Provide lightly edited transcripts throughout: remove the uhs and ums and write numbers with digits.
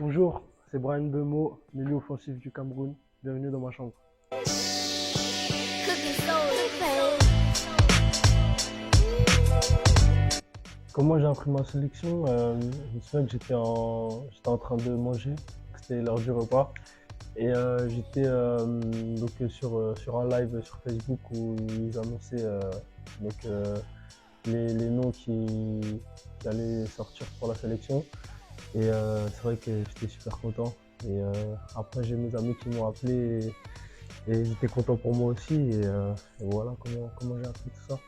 Bonjour, c'est Brian Bemo, milieu offensif du Cameroun. Bienvenue dans ma chambre. Comment j'ai appris ma sélection? Je me souviens que j'étais en train de manger, c'était l'heure du repas. Et j'étais sur un live sur Facebook où ils annonçaient donc, les noms qui allaient sortir pour la sélection. Et c'est vrai que j'étais super content. Et après, j'ai mes amis qui m'ont appelé et ils étaient contents pour moi aussi. Et voilà comment j'ai appris tout ça.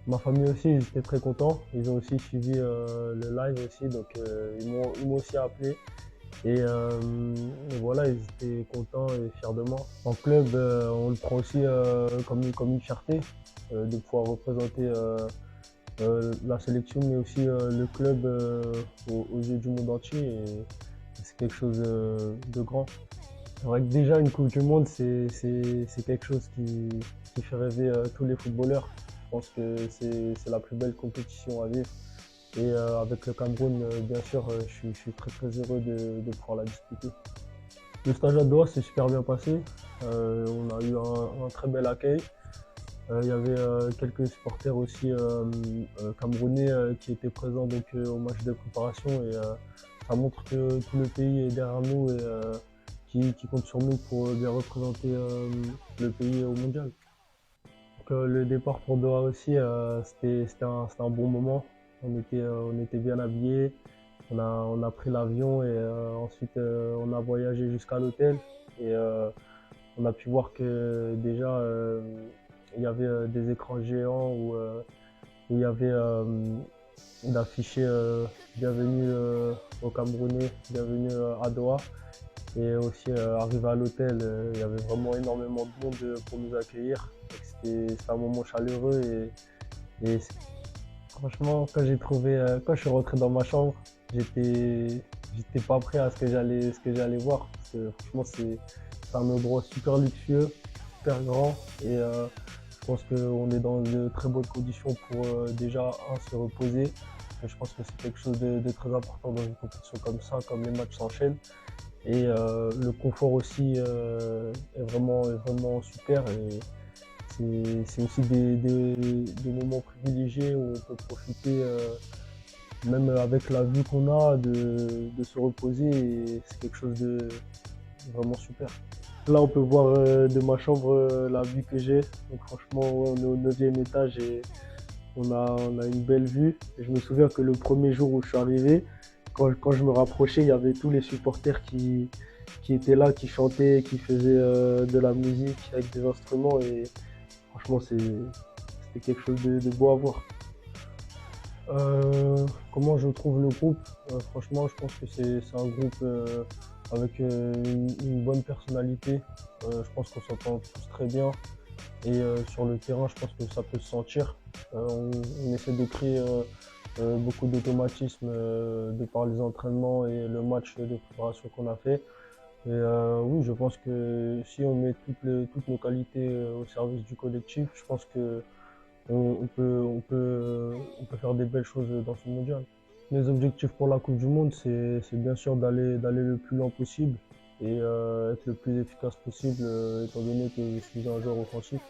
Ma famille aussi, ils étaient très contents. Ils ont aussi suivi le live aussi, donc ils m'ont aussi appelé. Et voilà, ils étaient contents et fiers de moi. En club, on le prend aussi comme une fierté de pouvoir représenter la sélection, mais aussi le club aux yeux du monde entier. Et c'est quelque chose de grand. C'est vrai que déjà, une Coupe du Monde, c'est quelque chose qui fait rêver tous les footballeurs. Je pense que c'est la plus belle compétition à vivre. Et avec le Cameroun, bien sûr, je suis très très heureux de pouvoir la disputer. Le stage à Doha s'est super bien passé. On a eu un très bel accueil. Il y avait quelques supporters aussi camerounais qui étaient présents donc, au match de préparation. Et ça montre que tout le pays est derrière nous et qui compte sur nous pour bien représenter le pays au mondial. Donc, le départ pour Doha aussi, c'était un bon moment. On était bien habillés. On a pris l'avion et ensuite on a voyagé jusqu'à l'hôtel. Et on a pu voir que déjà il y avait des écrans géants où il y avait d'afficher bienvenue aux Camerounais, bienvenue à Doha. Et aussi arrivé à l'hôtel, il y avait vraiment énormément de monde pour nous accueillir. C'était un moment chaleureux et franchement quand je suis rentré dans ma chambre, j'étais pas prêt à ce que j'allais voir. Parce que franchement c'est un endroit super luxueux, super grand et je pense qu'on est dans de très bonnes conditions pour déjà se reposer. Je pense que c'est quelque chose de très important dans une compétition comme ça, comme les matchs s'enchaînent. Et le confort aussi est vraiment super. Et c'est aussi des moments privilégiés où on peut profiter, même avec la vue qu'on a, de se reposer. Et c'est quelque chose de vraiment super. Là, on peut voir de ma chambre la vue que j'ai. Donc franchement, ouais, on est au 9e étage et on a une belle vue. Et je me souviens que le premier jour où je suis arrivé, quand je me rapprochais, il y avait tous les supporters qui étaient là, qui chantaient, qui faisaient de la musique avec des instruments. Et franchement, c'était quelque chose de beau à voir. Comment je trouve le groupe? Franchement, je pense que c'est un groupe avec une bonne personnalité. Je pense qu'on s'entend tous très bien. Et sur le terrain, je pense que ça peut se sentir. On essaie de créer beaucoup d'automatismes de par les entraînements et le match de préparation qu'on a fait. Et oui, je pense que si on met toutes nos qualités au service du collectif, je pense que on peut faire des belles choses dans ce mondial. Les objectifs pour la Coupe du Monde, c'est bien sûr d'aller le plus loin possible et être le plus efficace possible, étant donné que je suis un joueur offensif.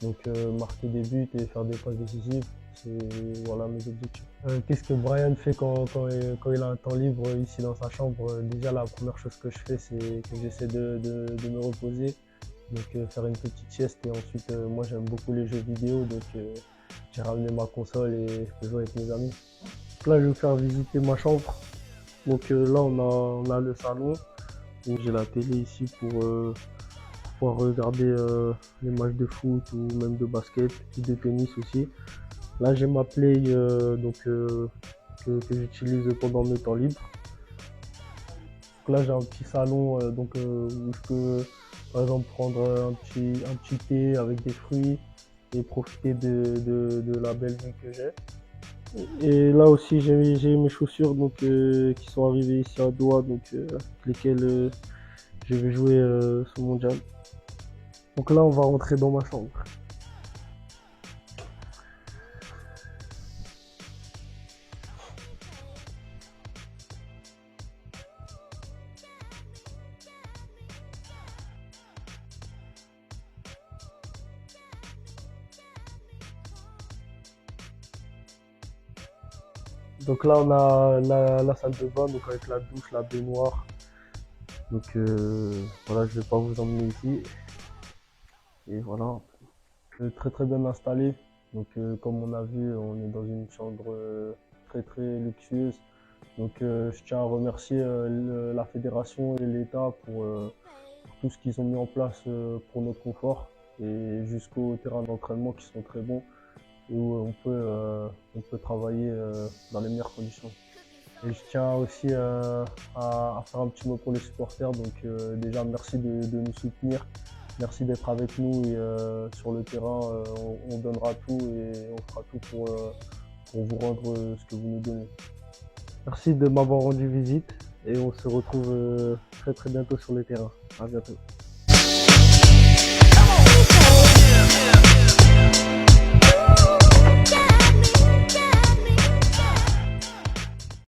Donc marquer des buts et faire des passes décisives, c'est voilà mes objectifs. Qu'est-ce que Brian fait quand il a un temps libre ici dans sa chambre? Déjà la première chose que je fais, c'est que j'essaie de me reposer, donc faire une petite sieste. Et ensuite moi j'aime beaucoup les jeux vidéo, donc j'ai ramené ma console et je peux jouer avec mes amis. Donc là je vais vous faire visiter ma chambre. Donc là on a le salon, donc j'ai la télé ici pour pouvoir regarder les matchs de foot ou même de basket ou de tennis aussi. Là j'ai ma play que j'utilise pendant mes temps libres. Donc là j'ai un petit salon où je peux par exemple prendre un petit thé avec des fruits et profiter de la belle vue que j'ai. Et là aussi j'ai mes chaussures qui sont arrivées ici à Doha, avec lesquelles je vais jouer ce mondial. Donc là on va rentrer dans ma chambre. Donc là, on a la salle de bain, donc avec la douche, la baignoire. Donc voilà, je vais pas vous emmener ici. Et voilà, très très bien installé. Donc comme on a vu, on est dans une chambre très très luxueuse. Donc je tiens à remercier la fédération et l'État pour tout ce qu'ils ont mis en place pour notre confort et jusqu'aux terrains d'entraînement qui sont très bons et où on peut travailler dans les meilleures conditions. Et je tiens aussi à faire un petit mot pour les supporters. Donc déjà merci de nous soutenir, merci d'être avec nous et sur le terrain on donnera tout et on fera tout pour vous rendre ce que vous nous donnez. Merci de m'avoir rendu visite et on se retrouve très très bientôt sur le terrain. À bientôt.